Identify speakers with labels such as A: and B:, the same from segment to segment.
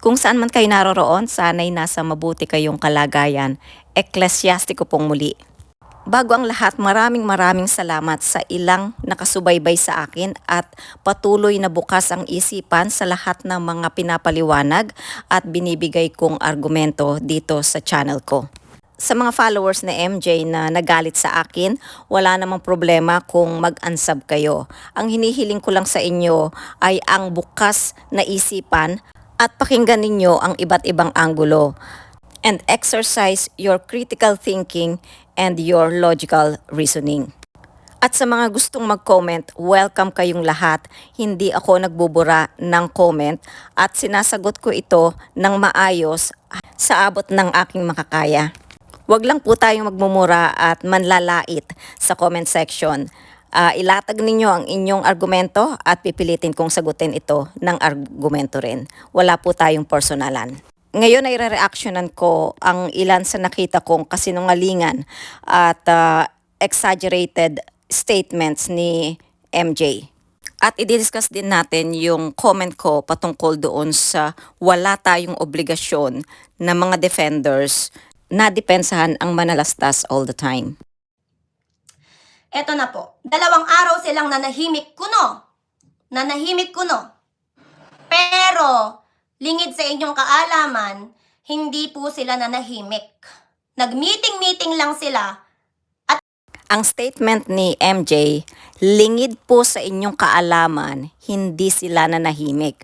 A: Kung saan man kayo naroroon, sana'y nasa mabuti kayong kalagayan. Eklesiastiko pong muli. Bago ang lahat, maraming salamat sa ilang nakasubaybay sa akin at patuloy na bukas ang isipan sa lahat ng mga pinapaliwanag at binibigay kong argumento dito sa channel ko. Sa mga followers na MJ na nagalit sa akin, wala namang problema kung mag-unsub kayo. Ang hinihiling ko lang sa inyo ay ang bukas na isipan at pakinggan ninyo ang iba't ibang anggulo and exercise your critical thinking and your logical reasoning. At sa mga gustong mag-comment, welcome kayong lahat. Hindi ako nagbubura ng comment at sinasagot ko ito ng maayos sa abot ng aking makakaya. Huwag lang po tayong magmumura at manlalait sa comment section. Ilatag ninyo ang inyong argumento at pipilitin kong sagutin ito ng argumento rin. Wala po tayong personalan. Ngayon ay re-reactionan ko ang ilan sa nakita kong kasinungalingan at exaggerated statements ni MJ. At i-discuss din natin yung comment ko patungkol doon sa wala tayong obligasyon na mga defenders na depensahan ang manalastas all the time.
B: Eto na po, 2 araw silang nanahimik kuno. Pero, lingid sa inyong kaalaman, hindi po sila nanahimik. Nag-meeting lang sila.
A: Ang statement ni MJ, lingid po sa inyong kaalaman, hindi sila nanahimik.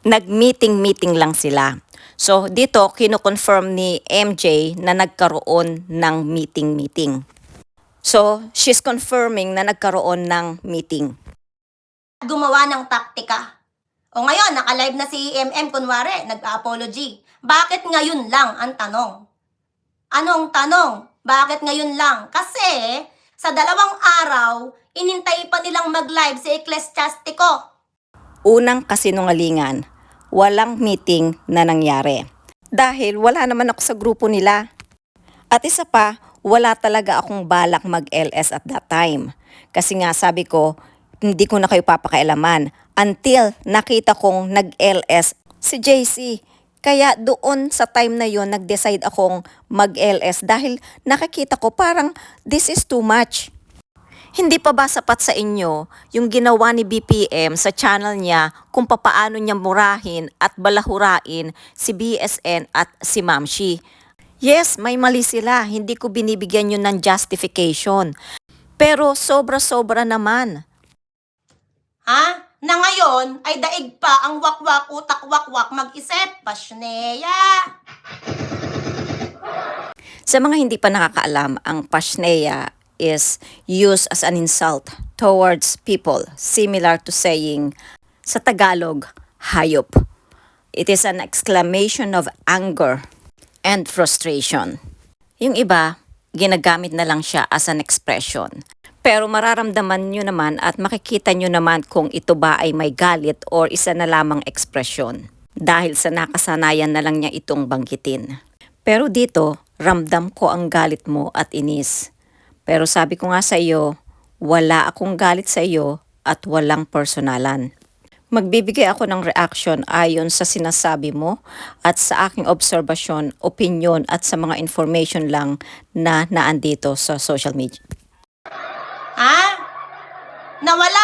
A: Nag-meeting lang sila. So dito, kino-confirm ni MJ na nagkaroon ng meeting. So, she's confirming na nagkaroon ng meeting.
B: Gumawa ng taktika. O ngayon, naka-live na si kunwari, nag-apology. Bakit ngayon lang ang tanong? Anong tanong? Bakit ngayon lang? Kasi, sa 2 araw, inintay pa nilang mag-live si Eklesiastiko.
A: Unang kasinungalingan, walang meeting na nangyari. Dahil wala naman ako sa grupo nila. At isa pa, wala talaga akong balak mag-LS at that time. Kasi nga sabi ko, hindi ko na kayo papakialaman until nakita kong nag-LS si JC. Kaya doon sa time na yon nag-decide akong mag-LS dahil nakikita ko parang this is too much. Hindi pa ba sapat sa inyo yung ginawa ni BPM sa channel niya kung papaano niya murahin at balahurain si BSN at si Mamshi? Yes, may mali sila. Hindi ko binibigyan yun ng justification. Pero sobra-sobra naman.
B: Ha? Na ngayon ay daig pa ang wakwak utak wakwak mag-isip, Pasneya.
A: Sa mga hindi pa nakakaalam, ang Pasneya is used as an insult towards people, similar to saying sa Tagalog, hayop. It is an exclamation of anger and frustration. Yung iba, ginagamit na lang siya as an expression. Pero mararamdaman nyo naman at makikita nyo naman kung ito ba ay may galit or isa na lamang ekspresyon. Dahil sa nakasanayan na lang niya itong banggitin. Pero dito, ramdam ko ang galit mo at inis. Pero sabi ko nga sa iyo, wala akong galit sa iyo at walang personalan. Magbibigay ako ng reaction ayon sa sinasabi mo at sa aking obserbasyon, opinion at sa mga information lang na naandito sa social media.
B: Ha? Na wala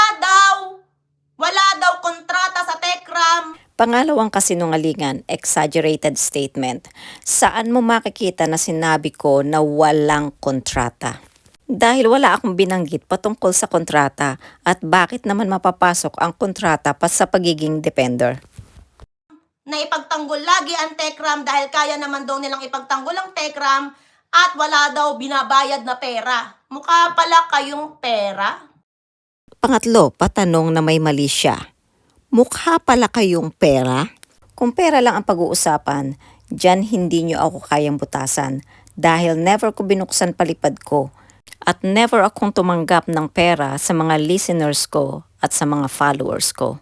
B: daw kontrata sa Tekram.
A: Pangalawang kasinungalingan, exaggerated statement. Saan mo makikita na sinabi ko na walang kontrata? Dahil wala akong binanggit patungkol sa kontrata at bakit naman mapapasok ang kontrata pa sa pagiging defender.
B: Na ipagtanggol lagi ang Tekram dahil kaya naman daw nilang ipagtanggol ang Tekram at wala daw binabayad na pera. Mukha pala kayong pera.
A: Pangatlo, patanong na may mali siya. Mukha pala kayong pera? Kung pera lang ang pag-uusapan, dyan hindi nyo ako kayang butasan dahil never ko binuksan palipad ko at never akong tumanggap ng pera sa mga listeners ko at sa mga followers ko.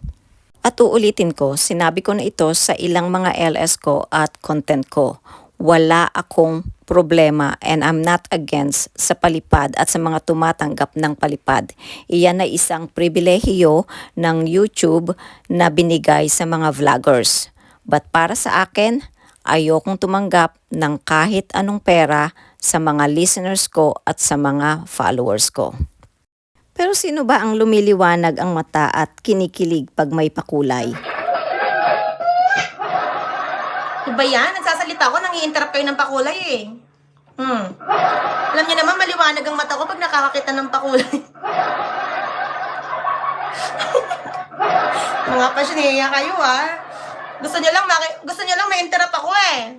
A: At uulitin ko, sinabi ko na ito sa ilang mga LS ko at content ko. Wala akong problema and I'm not against sa palipad at sa mga tumatanggap ng palipad. Iyan ay isang pribilehiyo ng YouTube na binigay sa mga vloggers. But para sa akin, ayokong tumanggap ng kahit anong pera sa mga listeners ko at sa mga followers ko. Pero sino ba ang lumiliwanag ang mata at kinikilig pag may pakulay?
B: Iba yan, nagsasalita ako, nang-i-interrupt kayo ng pakulay eh. Alam niyo naman, maliwanag ang mata ko pag nakakakita ng pakulay. Mga pasyoneya kayo Gusto niyo lang ma-interrupt ako eh.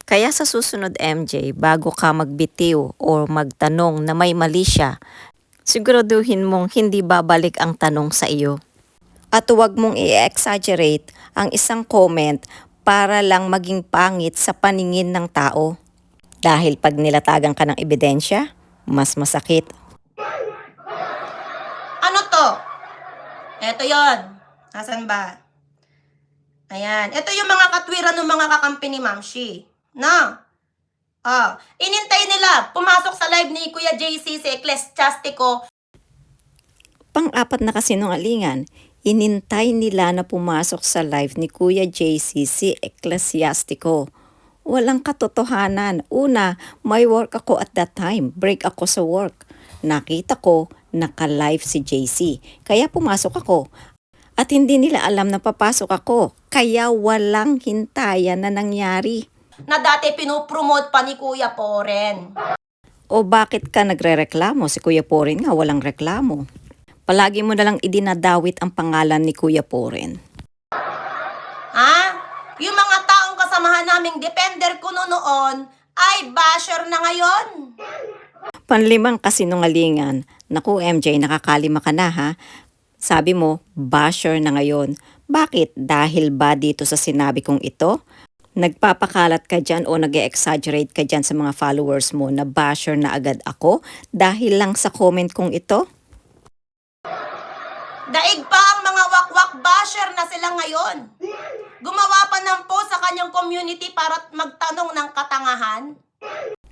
A: Kaya sa susunod MJ, bago ka magbitiw o magtanong na may mali siya, siguraduhin mong hindi babalik ang tanong sa iyo. At huwag mong i-exaggerate ang isang comment para lang maging pangit sa paningin ng tao. Dahil pag nilatagan ka ng ebidensya, mas masakit.
B: Ano to? Eto yon. Nasaan ba? Ayan. Ito yung mga katwiran ng mga kakampi ni Ma'am Shi. Inintay nila. Pumasok sa live ni Kuya JC si Ecclesiastico.
A: Pang-apat na kasinungalingan, inintay nila na pumasok sa live ni Kuya JC si Ecclesiastico. Walang katotohanan. Una, may work ako at that time. Break ako sa work. Nakita ko, naka-live si JC. Kaya pumasok ako. At hindi nila alam na papasok ako. Kaya walang hintayan na nangyari.
B: Na dati pinopromote pa ni Kuya Poren.
A: O bakit ka nagrereklamo? Si Kuya Poren nga walang reklamo. Palagi mo nalang idinadawit ang pangalan ni Kuya Poren.
B: Yung mga taong kasamahan naming defender ko noon ay basher na ngayon.
A: Panlimang kasinungalingan. Naku MJ, nakakalima ka na ha. Sabi mo, basher na ngayon. Bakit? Dahil ba dito sa sinabi kong ito? Nagpapakalat ka dyan o nag-exaggerate ka dyan sa mga followers mo na basher na agad ako dahil lang sa comment kong ito?
B: Daig pa ang mga wakwak basher na sila ngayon. Gumawa pa ng post sa kanyang community para magtanong ng katangahan.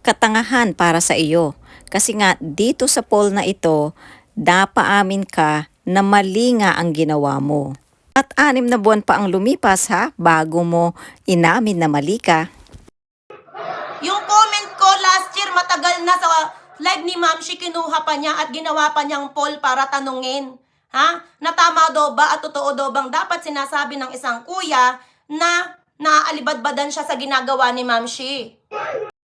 A: Katangahan para sa iyo. Kasi nga dito sa poll na ito, napaamin ka na mali nga ang ginawa mo. At 6 na buwan pa ang lumipas ha, bago mo inamin na mali ka.
B: Yung comment ko last year, matagal na sa live ni Ma'am Shi, kinuha pa niya at ginawa pa niyang poll para tanungin. Na tama daw ba at totoo daw bang dapat sinasabi ng isang kuya na naaalibadbadan siya sa ginagawa ni Ma'am Shi?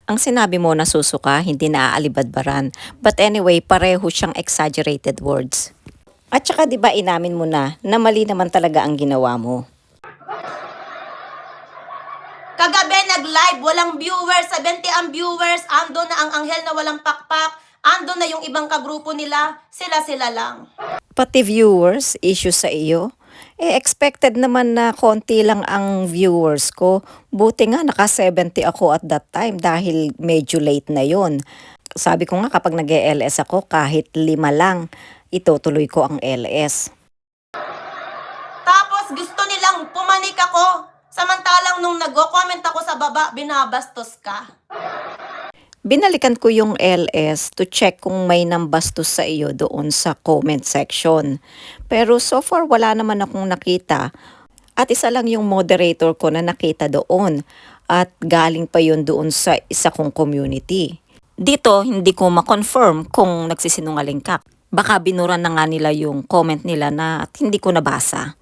A: Ang sinabi mo na susuka, hindi naaalibadbaran. But anyway, pareho siyang exaggerated words. At saka 'di ba inamin mo na mali naman talaga ang ginawa mo.
B: Kagabi nag-live, walang viewers, 70 ang viewers, ando na ang anghel na walang pakpak, ando na yung ibang kagrupo nila, sila lang.
A: Pati viewers, issue sa iyo. Expected naman na konti lang ang viewers ko. Buti nga naka 70 ako at that time dahil medyo late na yon. Sabi ko nga kapag nag-LS ako kahit 5 lang, itutuloy ko ang LS.
B: Tapos gusto nilang pumanik ako, samantalang nung nag-comment ako sa baba, binabastos ka.
A: Binalikan ko yung LS to check kung may nambastos sa iyo doon sa comment section. Pero so far wala naman akong nakita. At isa lang yung moderator ko na nakita doon. At galing pa yun doon sa isa kong community. Dito hindi ko ma-confirm kung nagsisinungaling ka. Baka binura na nga nila yung comment nila na at hindi ko nabasa.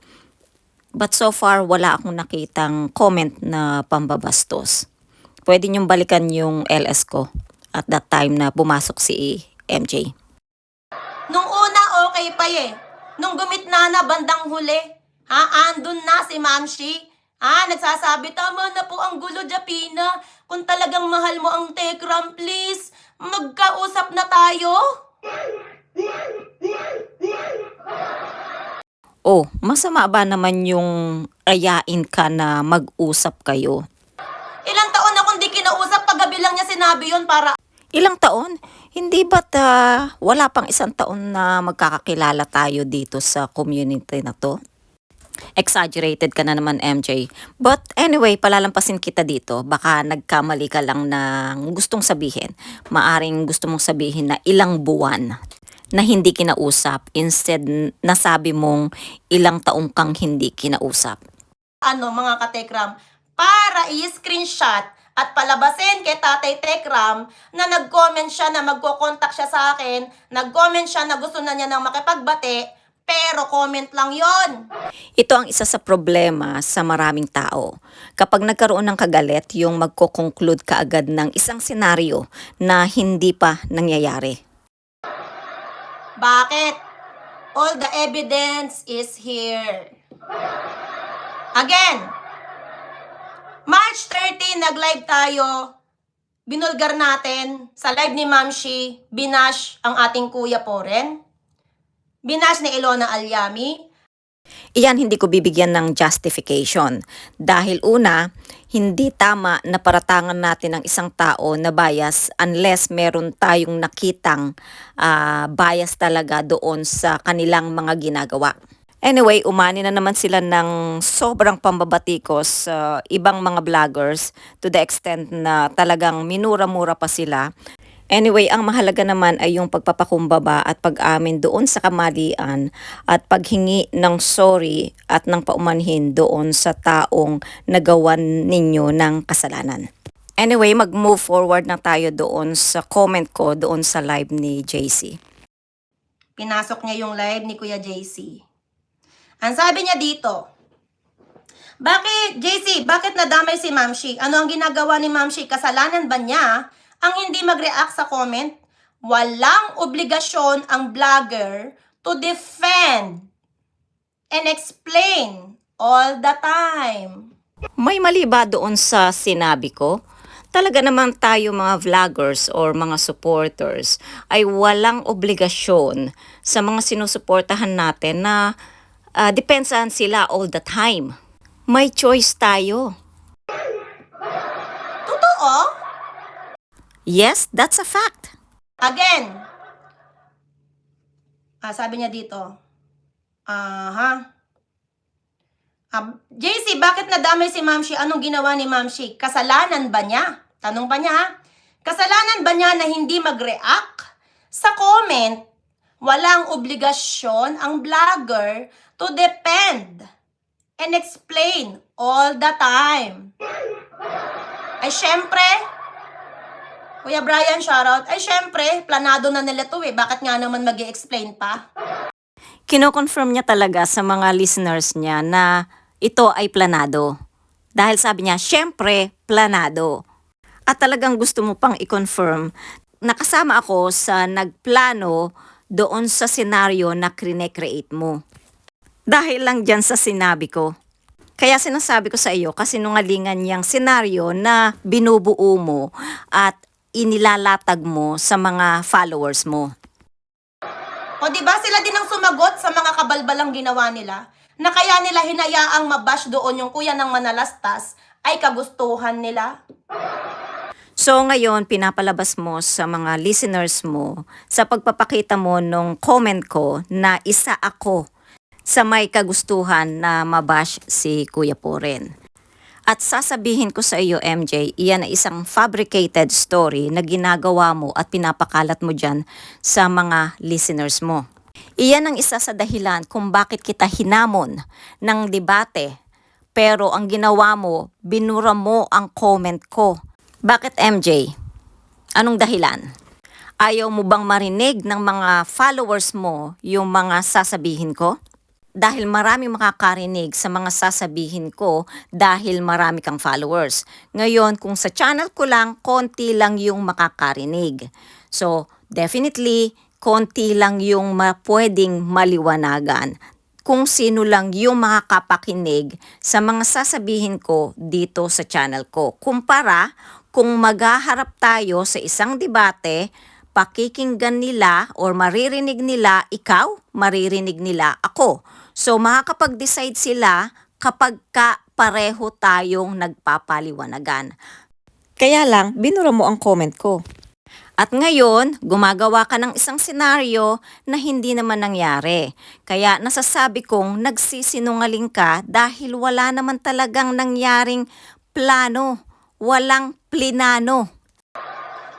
A: But so far wala akong nakitang comment na pambabastos. Pwede niyong balikan yung LS ko at that time na pumasok si MJ.
B: Nung una, okay pa Nung gumitna na bandang huli, andun na si Ma'am Shi. Nagsasabi, tama na po ang gulo, Japina. Kung talagang mahal mo ang Tekram, please, magkausap na tayo.
A: Oh, masama ba naman yung ayain ka na mag-usap kayo?
B: Ilang taon na kung di kinausap, paggabi lang niya sinabi yon para...
A: Ilang taon? Hindi ba't wala pang 1 taon na magkakakilala tayo dito sa community na to? Exaggerated ka na naman MJ. But anyway, palalampasin kita dito. Baka nagkamali ka lang ng gustong sabihin. Maaring gusto mong sabihin na ilang buwan na hindi kinausap. Instead, nasabi mong ilang taong kang hindi kinausap.
B: mga katekram, para i-screenshot at palabasin kay Tatay Tekram na nag-comment siya na magko-contact siya sa akin, nag-comment siya na gusto na niya nang makipagbati, pero comment lang yon.
A: Ito ang isa sa problema sa maraming tao. Kapag nagkaroon ng kagalit, yung magko-conclude kaagad ng isang senaryo na hindi pa nangyayari.
B: Bakit? All the evidence is here. Again, March 30, nag-live tayo. Binulgar natin sa live ni Ma'am Shi, binash ang ating Kuya Poren. Binash ni Ilona Alyami.
A: Iyan hindi ko bibigyan ng justification. Dahil una, hindi tama na paratangan natin ang isang tao na bias unless meron tayong nakitang bias talaga doon sa kanilang mga ginagawa. Anyway, umani na naman sila ng sobrang pambabatikos sa ibang mga vloggers to the extent na talagang minura-mura pa sila. Anyway, ang mahalaga naman ay yung pagpapakumbaba at pag-amin doon sa kamalian at paghingi ng sorry at ng paumanhin doon sa taong nagawan ninyo ng kasalanan. Anyway, mag-move forward na tayo doon sa comment ko doon sa live ni JC.
B: Pinasok niya yung live ni Kuya JC. Ang sabi niya dito, bakit, JC, bakit nadamay si Ma'am Shi? Ano ang ginagawa ni Ma'am Shi? Kasalanan ba niya ang hindi mag-react sa comment? Walang obligasyon ang vlogger to defend and explain all the time.
A: May mali ba doon sa sinabi ko? Talaga naman tayo mga vloggers or mga supporters ay walang obligasyon sa mga sinusuportahan natin na depensahan sila all the time. May choice tayo.
B: Totoo?
A: Yes, that's a fact.
B: Again, sabi niya dito, JC, bakit nadamay si Ma'am Shi? Anong ginawa ni Ma'am Shi? Kasalanan ba niya? Tanong pa niya, ha? Kasalanan ba niya na hindi mag-react sa comment? Walang obligasyon ang vlogger to defend and explain all the time. Ay, syempre, Kuya Brian, shoutout. Ay, syempre, planado na nila to eh. Bakit nga naman mag-i-explain pa?
A: Kino-confirm niya talaga sa mga listeners niya na ito ay planado. Dahil sabi niya, syempre, planado. At talagang gusto mo pang i-confirm na kasama ako sa nagplano doon sa senaryo na kine-create mo. Dahil lang dyan sa sinabi ko. Kaya sinasabi ko sa iyo, kasinungalingan niyang senaryo na binubuo mo at inilalatag mo sa mga followers mo.
B: O diba sila din ang sumagot sa mga kabalbalang ginawa nila na kaya nila hinayaang mabash doon yung kuya ng Manalastas ay kagustuhan nila?
A: So ngayon, pinapalabas mo sa mga listeners mo sa pagpapakita mo nung comment ko na isa ako sa may kagustuhan na mabash si Kuya Poren. At sasabihin ko sa iyo, MJ, iyan ay isang fabricated story na ginagawa mo at pinapakalat mo dyan sa mga listeners mo. Iyan ang isa sa dahilan kung bakit kita hinamon ng debate. Pero ang ginawa mo, binura mo ang comment ko. Bakit, MJ? Anong dahilan? Ayaw mo bang marinig ng mga followers mo yung mga sasabihin ko? Dahil marami makakarinig sa mga sasabihin ko dahil marami kang followers. Ngayon, kung sa channel ko lang, konti lang yung makakarinig. So, definitely, konti lang yung pwedeng maliwanagan. Kung sino lang yung makakapakinig sa mga sasabihin ko dito sa channel ko. Kumpara, kung maghaharap tayo sa isang debate, pakikinggan nila or maririnig nila ikaw, maririnig nila ako. So makakapag-decide sila kapag pareho tayong nagpapaliwanagan. Kaya lang, binura mo ang comment ko. At ngayon, gumagawa ka ng isang senaryo na hindi naman nangyari. Kaya nasasabi kong nagsisinungaling ka dahil wala naman talagang nangyaring plano. Walang plinano.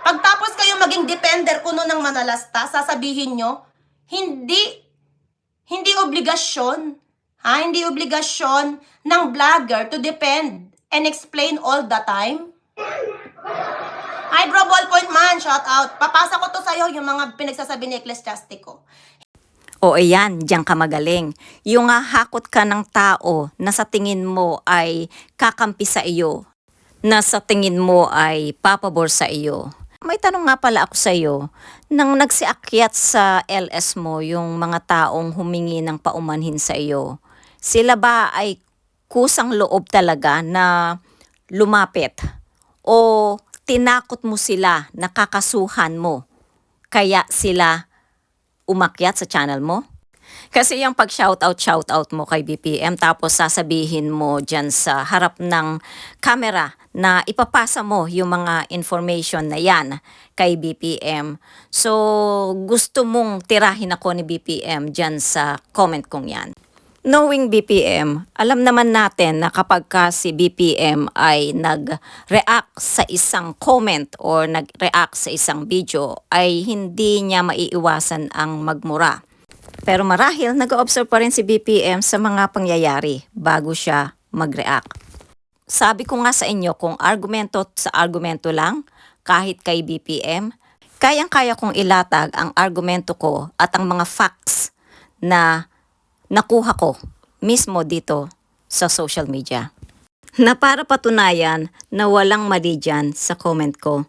B: Pagtapos kayo maging defender kuno ng Manalastas, sasabihin nyo, hindi obligasyon, Hindi obligasyon ng vlogger to defend and explain all the time. Hi bro, ballpoint man, shout out. Papasa ko to sa'yo yung mga pinagsasabi ni Ecclesiastico.
A: O ayan, diyan ka magaling. Yung hakot ka ng tao na sa tingin mo ay kakampi sa iyo, na sa tingin mo ay papabor sa iyo. May tanong nga pala ako sa iyo, nang nagsiakyat sa LS mo yung mga taong humingi ng paumanhin sa iyo, sila ba ay kusang loob talaga na lumapit? O tinakot mo sila, nakakasuhan mo, kaya sila umakyat sa channel mo? Kasi yung pag shoutout mo kay BPM tapos sasabihin mo dyan sa harap ng camera na ipapasa mo yung mga information na yan kay BPM. So gusto mong tirahin ako ni BPM dyan sa comment kong yan. Knowing BPM, alam naman natin na kapag ka si BPM ay nag-react sa isang comment or nag-react sa isang video ay hindi niya maiiwasan ang magmura. Pero marahil nag-observe pa rin si BPM sa mga pangyayari bago siya mag-react. Sabi ko nga sa inyo, kung argumento sa argumento lang, kahit kay BPM, kayang-kaya kong ilatag ang argumento ko at ang mga facts na nakuha ko mismo dito sa social media. Na para patunayan na walang mali dyan sa comment ko.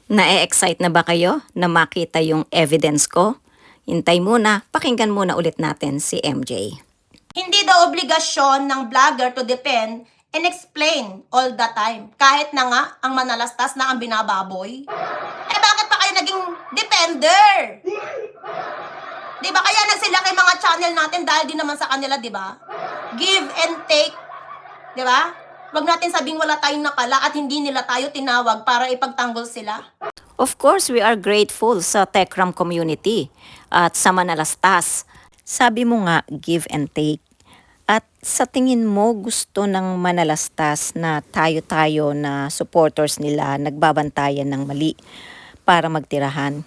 A: Na-excite na ba kayo na makita yung evidence ko? Hintay muna, pakinggan muna ulit natin si MJ.
B: Hindi daw obligasyon ng vlogger to defend and explain all the time. Kahit na nga ang manalastas na ang binababoy. Bakit pa kayo naging defender? Di ba kaya nagsilaki mga channel natin dahil din naman sa kanila, di ba? Give and take. Di ba? Huwag natin sabing wala tayong napala at hindi nila tayo tinawag para ipagtanggol sila.
A: Of course, we are grateful sa Techram community at sa Manalastas. Sabi mo nga, give and take. At sa tingin mo, gusto ng Manalastas na tayo-tayo na supporters nila nagbabantayan ng mali para magtirahan.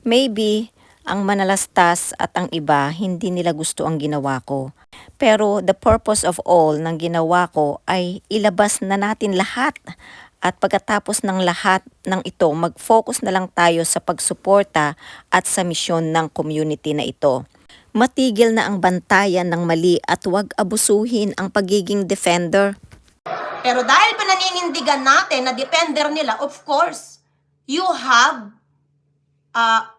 A: Maybe ang Manalastas at ang iba hindi nila gusto ang ginawa ko. Pero the purpose of all ng ginawa ko ay ilabas na natin lahat. At pagkatapos ng lahat ng ito, mag-focus na lang tayo sa pagsuporta at sa misyon ng community na ito. Matigil na ang bantayan ng mali at huwag abusuhin ang pagiging defender.
B: Pero dahil pinaninindigan natin na defender nila, of course, you have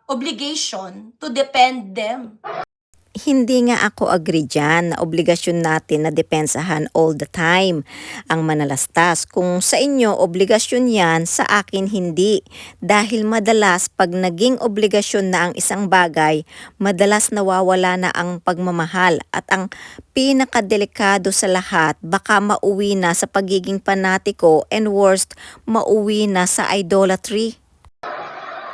B: obligation to defend them.
A: Hindi nga ako agree dyan na obligasyon natin na depensahan all the time ang Manalastas. Kung sa inyo obligasyon yan, sa akin hindi. Dahil madalas pag naging obligasyon na ang isang bagay, madalas nawawala na ang pagmamahal. At ang pinakadelikado sa lahat, baka mauwi na sa pagiging panatiko and worst, mauwi na sa idolatry.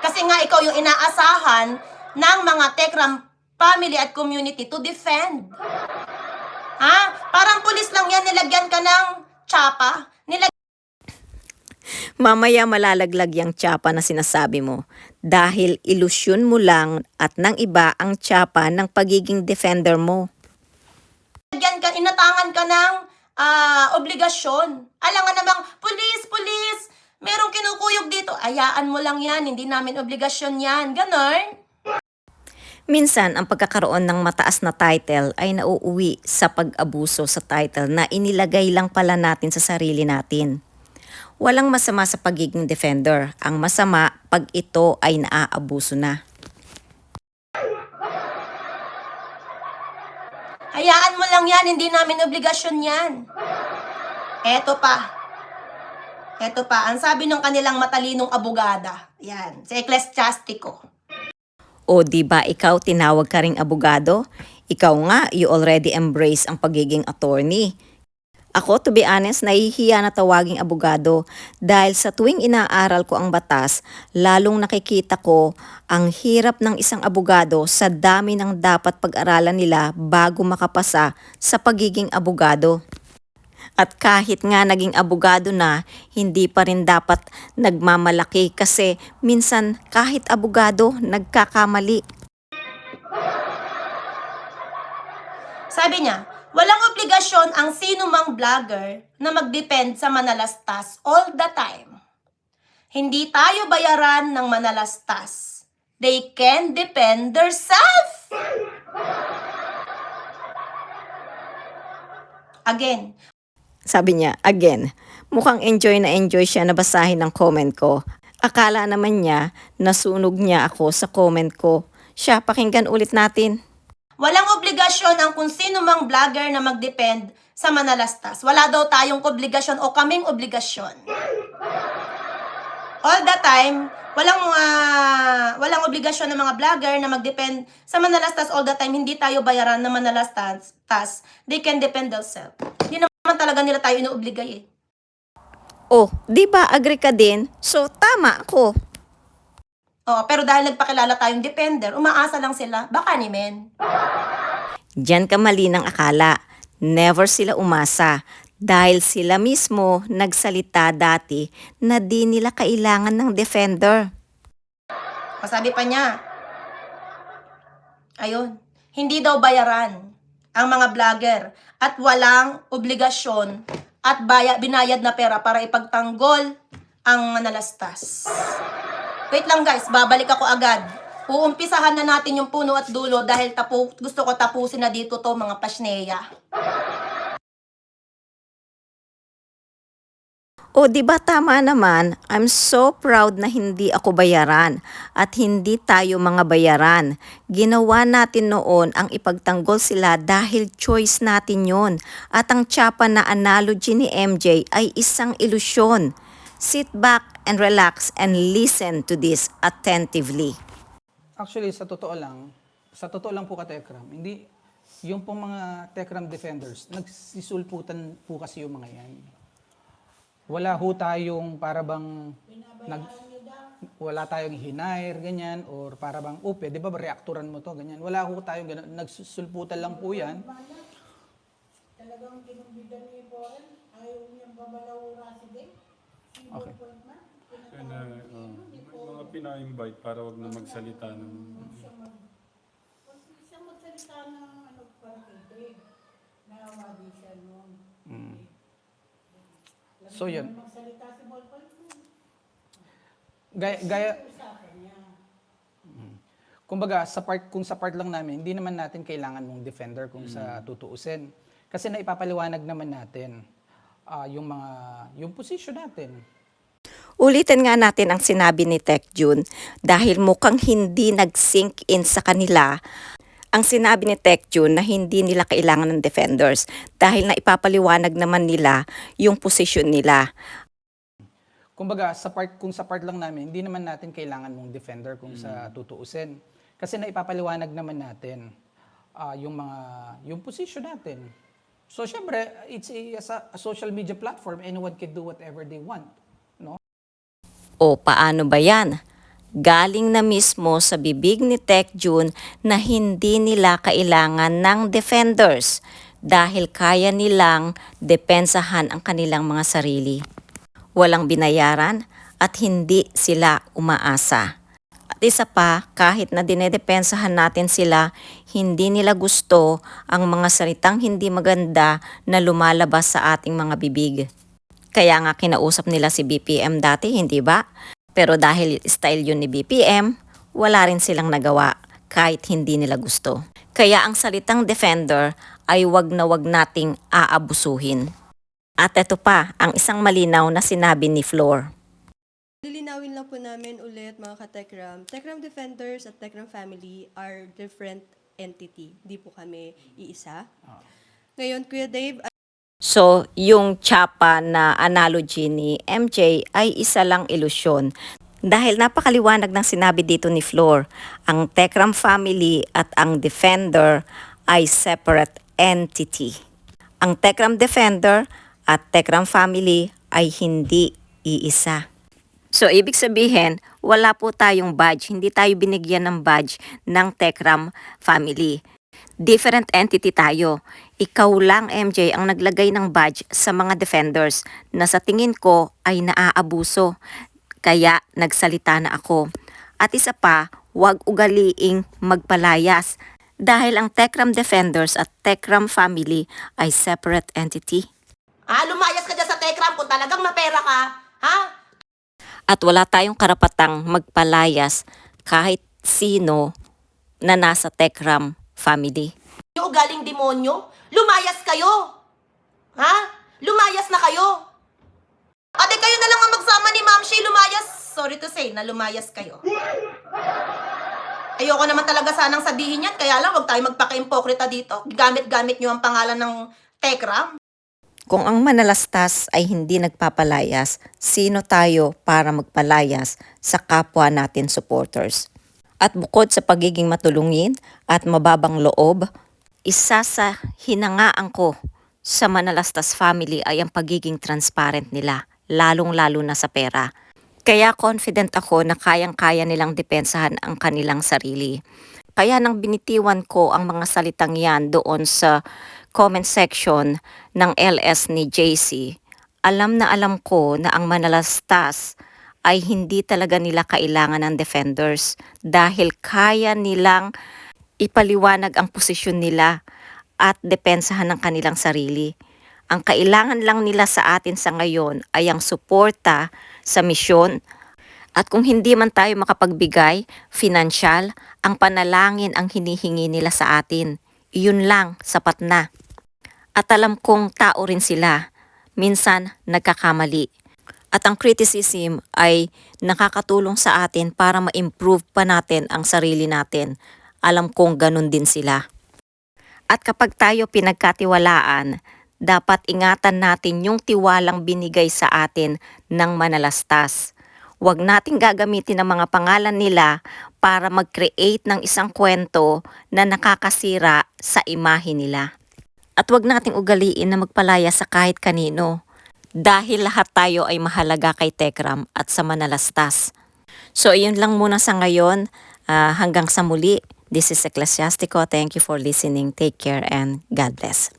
B: Kasi nga ikaw yung inaasahan ng mga Techram family at community to defend. Parang pulis lang yan, nilagyan ka ng tsapa.
A: Mamaya malalaglag yung tsapa na sinasabi mo dahil ilusyon mo lang at ng iba ang tsapa ng pagiging defender mo.
B: Inatangan ka ng obligasyon. Alam nga namang, pulis, merong kinukuyog dito. Ayaan mo lang yan, hindi namin obligasyon yan. Ganon.
A: Minsan, ang pagkakaroon ng mataas na title ay nauuwi sa pag-abuso sa title na inilagay lang pala natin sa sarili natin. Walang masama sa pagiging defender. Ang masama pag ito ay naaabuso na.
B: Hayaan mo lang yan, hindi namin obligasyon yan. Eto pa, ang sabi ng kanilang matalinong abogada, yan, si Ecclesiastico.
A: O di ba ikaw tinawag ka ring abogado? Ikaw nga, you already embrace ang pagiging attorney. Ako, to be honest, nahihiya na tawaging abogado dahil sa tuwing inaaral ko ang batas, lalong nakikita ko ang hirap ng isang abogado sa dami ng dapat pag-aralan nila bago makapasa sa pagiging abogado. At kahit nga naging abogado na, hindi pa rin dapat nagmamalaki kasi minsan kahit abogado nagkakamali.
B: Sabi niya, Walang obligasyon ang sino mang vlogger na mag-depend sa manalastas all the time. Hindi tayo bayaran ng manalastas. They can depend themselves. Again,
A: Sabi niya, again, mukhang enjoy na enjoy siya na basahin ang comment ko. Akala naman niya, nasunog niya ako sa comment ko. Siya, pakinggan ulit natin.
B: walang obligasyon ang kung sino mang vlogger na mag-depend sa manalastas. Wala daw tayong obligasyon o kaming obligasyon. All the time, walang obligasyon ng mga vlogger na mag-depend sa manalastas all the time. Hindi tayo bayaran ng manalastas. They can depend themselves. Hindi naman talaga nila tayo inuobligay eh.
A: Oh, di ba agree ka din? So, tama ako.
B: Oh, pero dahil nagpakilala tayong depender, umaasa lang sila. Baka ni men.
A: Diyan ka mali ng akala. Never sila umasa. Dahil sila mismo nagsalita dati na di nila kailangan ng defender.
B: Masabi pa niya, ayun, hindi daw bayaran ang mga vlogger at walang obligasyon at binayad na pera para ipagtanggol ang manalastas. Wait lang guys, babalik ako agad. Uumpisahan na natin yung puno at dulo dahil gusto ko tapusin na dito to mga pasneya.
A: O di ba tama naman, I'm so proud na hindi ako bayaran at hindi tayo mga bayaran. Ginawa natin noon ang ipagtanggol sila dahil choice natin yon. At ang tsapa na analogy ni MJ ay isang ilusyon. Sit back and relax and listen to this attentively.
C: Actually, sa totoo lang po ka Tekram, hindi, yung pong mga Tekram defenders, nagsisulputan po kasi yung mga yan. Wala ho tayong para bang, wala tayong hinire, ganyan, or para bang, pwede ba reaktoran mo to, ganyan. Wala ho tayong ganyan, nagsusulputan lang po yan.
D: Talagang kinumbidan ni Boren, ayaw niyang babalaw Rasideng.
C: Okay.
E: May mga pina-invite para wag na magsalita ng...
D: Isang magsalita ng para kay nawagi siya noon.
C: So yun,
D: Magsalita si Bolpol,
C: gaya,
D: usapan niya.
C: kumbaga, kung sa part lang namin, hindi naman natin kailangan mong defender kung sa tutuusin. Kasi naipapaliwanag naman natin yung position natin.
A: Ulitin nga natin ang sinabi ni Tech June dahil mukhang hindi nag-sink in sa kanila ang sinabi ni Tech June na hindi nila kailangan ng defenders dahil na ipapaliwanag naman nila yung posisyon nila.
C: Kumbaga, kung sa part lang namin, hindi naman natin kailangan mong defender kung sa tutuusin. Kasi naipapaliwanag naman natin yung position natin. So, syempre, it's a social media platform. Anyone can do whatever they want. No?
A: O paano ba yan? Galing na mismo sa bibig ni Tech June na hindi nila kailangan ng defenders dahil kaya nilang depensahan ang kanilang mga sarili. Walang binayaran at hindi sila umaasa. At isa pa, kahit na dinedepensahan natin sila, hindi nila gusto ang mga salitang hindi maganda na lumalabas sa ating mga bibig. Kaya nga kinausap nila si BPM dati, hindi ba? Pero dahil style yun ni BPM, wala rin silang nagawa kahit hindi nila gusto. Kaya ang salitang defender ay wag na wag nating aabusuhin. At ito pa, ang isang malinaw na sinabi ni Floor.
F: Lilinawin lang po namin ulit mga ka-Tekram. Tekram Defenders at Tekram Family are different entity. Di po kami iisa. Ngayon, Kuya Dave,
A: So, yung tsapa na analogy ni MJ ay isa lang ilusyon. Dahil napakaliwanag ng sinabi dito ni Floor, ang Tekram family at ang Defender ay separate entity. Ang Tekram Defender at Tekram family ay hindi iisa. So, ibig sabihin, wala po tayong badge. Hindi tayo binigyan ng badge ng Tekram family. Different entity tayo. Ikaw lang, MJ, ang naglagay ng badge sa mga defenders na sa tingin ko ay naaabuso. Kaya nagsalita na ako. At isa pa, huwag ugaliing magpalayas dahil ang Tekram Defenders at Tekram Family ay separate entity.
B: Lumayas ka dyan sa Tekram kung talagang mapera ka. Ha?
A: At wala tayong karapatang magpalayas kahit sino na nasa Tekram Family.
B: Yung galing demonyo, lumayas kayo. Ha? Lumayas na kayo. Ate, kayo na lang ang magsama ni Ma'am Shea, lumayas. Sorry to say, na lumayas kayo. Ayoko naman talaga sanang sabihin yan, kaya lang huwag tayo magpaka-impokrita dito. Gamit-gamit nyo ang pangalan ng Tekram.
A: Kung ang manalastas ay hindi nagpapalayas, sino tayo para magpalayas sa kapwa natin supporters? At bukod sa pagiging matulungin at mababang loob, isa sa hinangaan ko sa Manalastas family ay ang pagiging transparent nila, lalong-lalo na sa pera. Kaya confident ako na kayang-kaya nilang depensahan ang kanilang sarili. Kaya nang binitiwan ko ang mga salitang yan doon sa comment section ng LS ni JC, alam na alam ko na ang Manalastas ay hindi talaga nila kailangan ng defenders dahil kaya nilang ipaliwanag ang posisyon nila at depensahan ng kanilang sarili. Ang kailangan lang nila sa atin sa ngayon ay ang suporta sa misyon. At kung hindi man tayo makapagbigay, financial, ang panalangin ang hinihingi nila sa atin. Iyon lang, sapat na. At alam kong tao rin sila. Minsan, nagkakamali. At ang criticism ay nakakatulong sa atin para ma-improve pa natin ang sarili natin. Alam kong ganun din sila. At kapag tayo pinagkatiwalaan, dapat ingatan natin yung tiwalang binigay sa atin ng Manalastas. Huwag nating gagamitin ang mga pangalan nila para mag-create ng isang kwento na nakakasira sa imahe nila. At huwag nating ugaliin na magpalaya sa kahit kanino dahil lahat tayo ay mahalaga kay Tekram at sa Manalastas. So, iyon lang muna sa ngayon. Hanggang sa muli. This is Ecclesiastico. Thank you for listening. Take care and God bless.